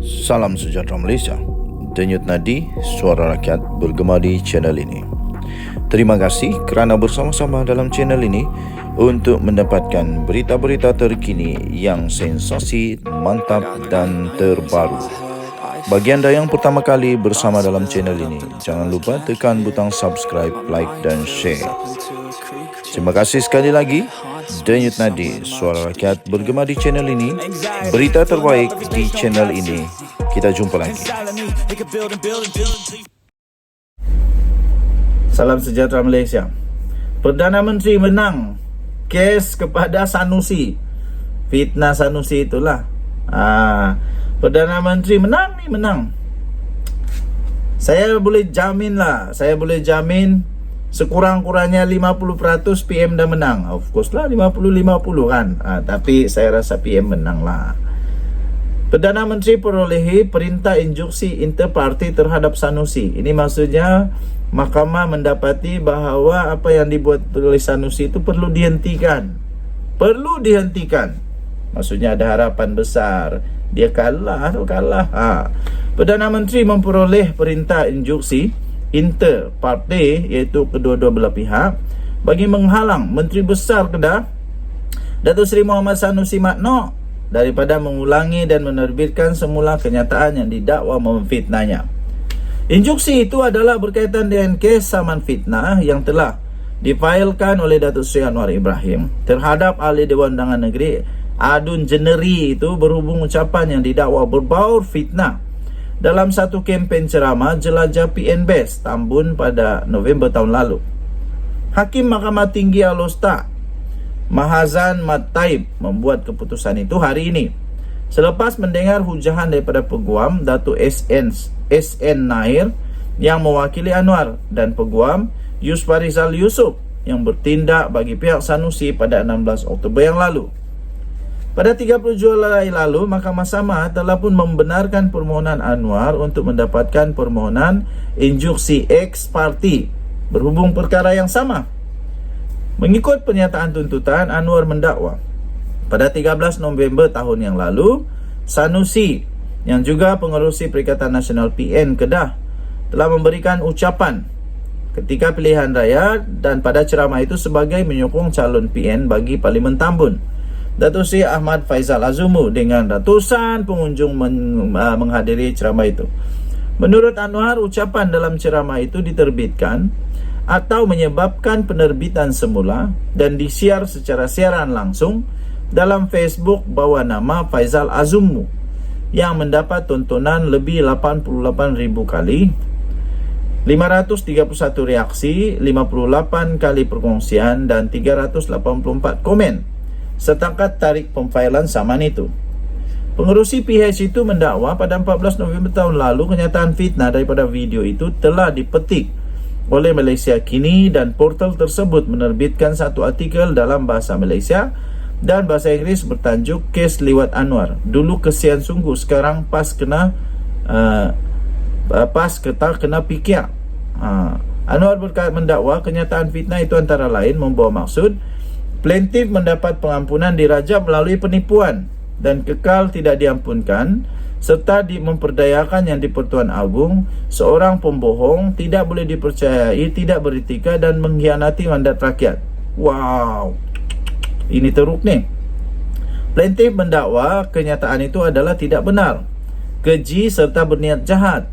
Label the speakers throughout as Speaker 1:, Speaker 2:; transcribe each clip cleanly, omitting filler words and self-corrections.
Speaker 1: Salam sejahtera Malaysia. Denyut nadi suara rakyat bergema di channel ini. Terima kasih kerana bersama-sama dalam channel ini untuk mendapatkan berita-berita terkini yang sensasi, mantap dan terbaru. Bagi anda yang pertama kali bersama dalam channel ini, jangan lupa tekan butang subscribe, like dan share. Terima kasih sekali lagi. Denyut nadi suara rakyat bergema di channel ini. Berita terbaik di channel ini. Kita jumpa lagi.
Speaker 2: Salam sejahtera Malaysia. Perdana Menteri menang kes kepada Sanusi. Fitnah Sanusi itulah. Perdana Menteri menang. Saya boleh jamin sekurang-kurangnya 50% PM dah menang. Of course lah 50-50 kan. Tapi saya rasa PM menang lah. Perdana Menteri perolehi perintah injuksi interparti terhadap Sanusi. Ini maksudnya mahkamah mendapati bahawa apa yang dibuat oleh Sanusi itu perlu dihentikan. Maksudnya ada harapan besar. Dia kalah. Perdana Menteri memperoleh perintah injuksi interparti, iaitu kedua-dua belah pihak, bagi menghalang Menteri Besar Kedah Datuk Seri Muhammad Sanusi Makno daripada mengulangi dan menerbitkan semula kenyataan yang didakwa memfitnahnya. Injuksi itu adalah berkaitan dengan kes saman fitnah yang telah difailkan oleh Datuk Seri Anwar Ibrahim terhadap Ahli Dewan Undangan Negeri Adun Jeneri itu berhubung ucapan yang didakwa berbaur fitnah dalam satu kempen ceramah jelajah PNBest Tambun pada November tahun lalu. Hakim Mahkamah Tinggi Alostak Mahazan Mat Taib membuat keputusan itu hari ini selepas mendengar hujahan daripada Peguam Datuk SN Nair yang mewakili Anwar dan Peguam Yusuf Rizal Yusof yang bertindak bagi pihak Sanusi pada 16 Oktober yang lalu. Pada 30 Julai lalu, Mahkamah Sama telah pun membenarkan permohonan Anwar untuk mendapatkan permohonan injuksi ex parte berhubung perkara yang sama. Mengikut pernyataan tuntutan, Anwar mendakwa pada 13 November tahun yang lalu, Sanusi yang juga pengerusi Perikatan Nasional PN Kedah telah memberikan ucapan ketika pilihan raya dan pada ceramah itu sebagai menyokong calon PN bagi Parlimen Tambun, Datuk Seri Ahmad Faizal Azumu, dengan ratusan pengunjung menghadiri ceramah itu. Menurut Anwar, ucapan dalam ceramah itu diterbitkan atau menyebabkan penerbitan semula dan disiar secara siaran langsung dalam Facebook bawah nama Faizal Azumu yang mendapat tontonan lebih 88,000 kali, 531 reaksi, 58 kali perkongsian dan 384 komen setakat tarikh pemfailan saman itu. Pengerusi PH itu mendakwa pada 14 November tahun lalu kenyataan fitnah daripada video itu telah dipetik oleh Malaysia Kini dan portal tersebut menerbitkan satu artikel dalam bahasa Malaysia dan bahasa Inggeris bertajuk Kes Liwat Anwar. Dulu kesian sungguh, sekarang pas kena pikir. Anwar mendakwa kenyataan fitnah itu antara lain membawa maksud plaintiff mendapat pengampunan dirajam melalui penipuan dan kekal tidak diampunkan, serta memperdayakan Yang di-Pertuan Agong, seorang pembohong, tidak boleh dipercayai, tidak beretika dan mengkhianati mandat rakyat. Wow, ini teruk nih. Plaintiff mendakwa kenyataan itu adalah tidak benar, keji serta berniat jahat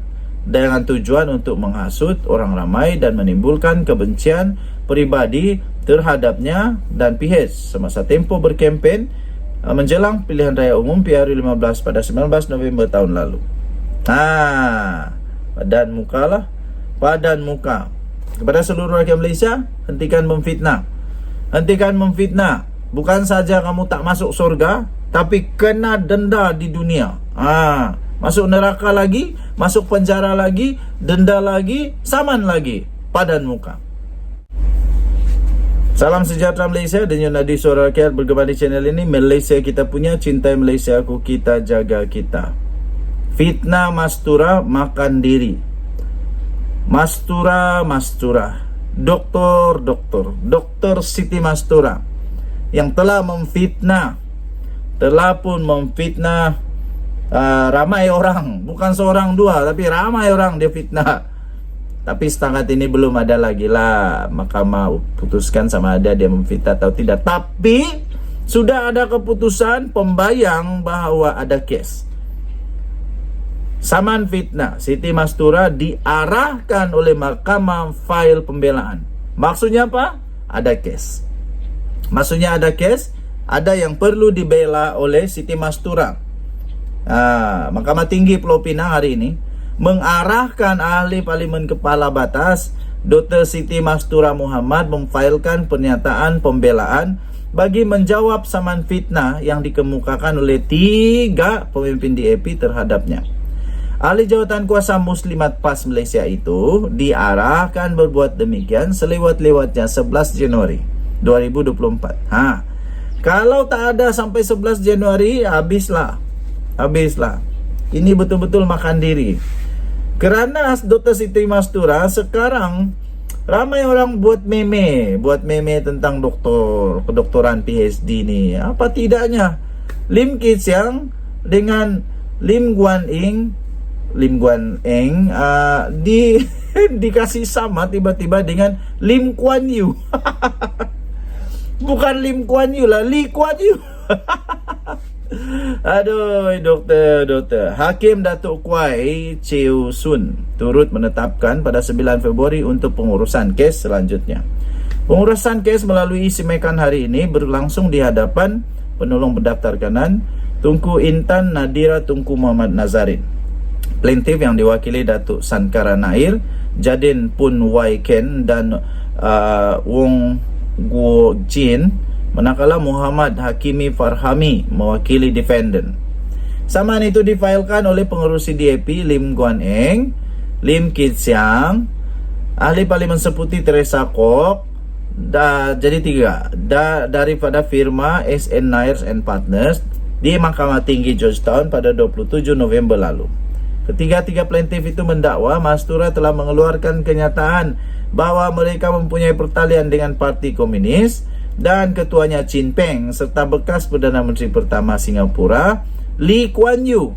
Speaker 2: dengan tujuan untuk menghasut orang ramai dan menimbulkan kebencian peribadi terhadapnya dan PH semasa tempoh berkempen menjelang pilihan raya umum PRU15 pada 19 November tahun lalu. Padan muka kepada seluruh rakyat Malaysia, hentikan memfitnah. Bukan saja kamu tak masuk surga, tapi kena denda di dunia. Masuk neraka lagi, masuk penjara lagi, denda lagi, saman lagi, padan muka. Salam sejahtera Malaysia. Denyut nadi suara rakyat bergema di channel ini. Malaysia kita punya, cintai Malaysia aku, kita jaga kita. Fitnah Mastura makan diri. Mastura Doktor Siti Mastura yang telah pun memfitnah ramai orang, bukan seorang dua, tapi ramai orang dia fitnah. Tapi setakat ini belum ada lagi lah mahkamah putuskan sama ada dia memfitnah atau tidak. Tapi sudah ada keputusan pembayang bahwa ada kes saman fitnah Siti Mastura diarahkan oleh mahkamah file pembelaan. Maksudnya apa? Ada kes. Maksudnya ada kes, ada yang perlu dibela oleh Siti Mastura. Mahkamah Tinggi Pulau Pinang hari ini mengarahkan ahli Parlimen Kepala Batas Dr. Siti Mastura Muhammad memfailkan pernyataan pembelaan bagi menjawab saman fitnah yang dikemukakan oleh 3 pemimpin DAP terhadapnya. Ahli jawatan kuasa Muslimat PAS Malaysia itu diarahkan berbuat demikian selewat-lewatnya 11 Januari 2024. Kalau tak ada sampai 11 Januari, habislah. Ini betul-betul makan diri. Kerana Dr. Siti Mastura sekarang ramai orang buat meme tentang kedoktoran PhD ni. Apa tidaknya Lim Kit Siang dengan Lim Guan Eng dikasih sama tiba-tiba dengan Lim Kuan Yew. Bukan Lim Kuan Yew lah, Lee Kuan Yew. Aduh, doktor. Hakim Datuk Kwai Chew Sun turut menetapkan pada 9 Februari untuk pengurusan kes selanjutnya. Pengurusan kes melalui simekan hari ini berlangsung di hadapan penolong pendaftar kanan Tunku Intan Nadira Tunku Muhammad Nazarin. Plaintiff yang diwakili Datuk Sankara Nair, Jadin Pun Wai Ken dan Wong Guo Jin, manakala Muhammad Hakimi Farhami mewakili defendant. Saman itu difailkan oleh pengerusi DAP Lim Guan Eng, Lim Kit Siang, ahli Parlimen Seputi Teresa Kok, jadi 3 daripada firma SN Nair and Partners di Mahkamah Tinggi Georgetown pada 27 November lalu. Ketiga-tiga plaintiff itu mendakwa Mastura telah mengeluarkan kenyataan bahawa mereka mempunyai pertalian dengan Parti Komunis dan ketuanya Chin Peng serta bekas Perdana Menteri pertama Singapura Lee Kuan Yew.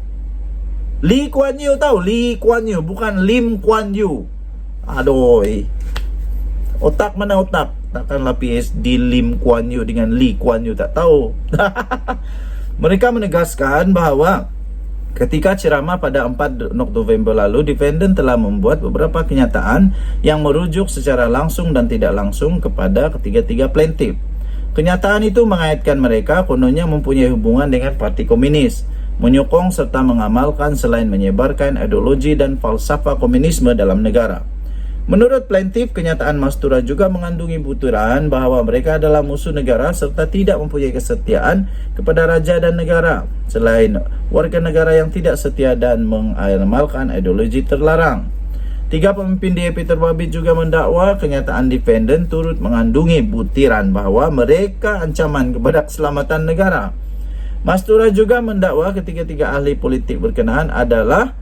Speaker 2: Lee Kuan Yew tahu? Lee Kuan Yew, bukan Lim Kuan Yew. Aduh, otak mana otak? Takkanlah PhD Lim Kuan Yew dengan Lee Kuan Yew tak tahu. Mereka menegaskan bahawa ketika ceramah pada 4 November lalu, defendant telah membuat beberapa kenyataan yang merujuk secara langsung dan tidak langsung kepada ketiga-tiga plaintiff. Kenyataan itu mengaitkan mereka kononnya mempunyai hubungan dengan Parti Komunis, menyokong serta mengamalkan selain menyebarkan ideologi dan falsafah komunisme dalam negara. Menurut plaintiff, kenyataan Mastura juga mengandungi butiran bahawa mereka adalah musuh negara serta tidak mempunyai kesetiaan kepada raja dan negara, selain warga negara yang tidak setia dan mengamalkan ideologi terlarang. 3 pemimpin DAP terbabit juga mendakwa kenyataan defendant turut mengandungi butiran bahawa mereka ancaman kepada keselamatan negara. Mastura juga mendakwa ketiga-tiga ahli politik berkenaan adalah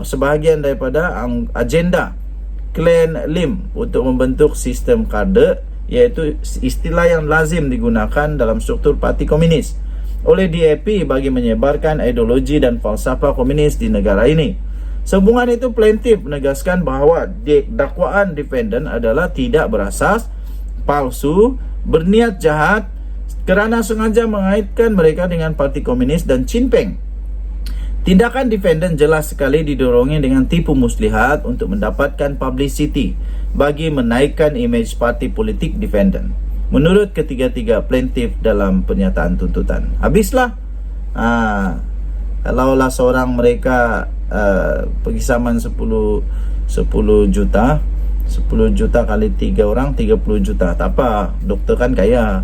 Speaker 2: sebahagian daripada agenda Klan Lim untuk membentuk sistem kader, iaitu istilah yang lazim digunakan dalam struktur Parti Komunis oleh DAP bagi menyebarkan ideologi dan falsafah komunis di negara ini. Sehubungan itu, plaintiff menegaskan bahawa dakwaan defendant adalah tidak berasas, palsu, berniat jahat kerana sengaja mengaitkan mereka dengan Parti Komunis dan Chin Peng. Tindakan defendant jelas sekali didorongi dengan tipu muslihat untuk mendapatkan publicity bagi menaikkan imej parti politik defendant. Menurut ketiga-tiga plaintiff dalam pernyataan tuntutan. Habislah. Kalaulah seorang mereka pergi saman 10 juta, 10 juta kali 3 orang 30 juta. Tak apa, doktor kan kaya.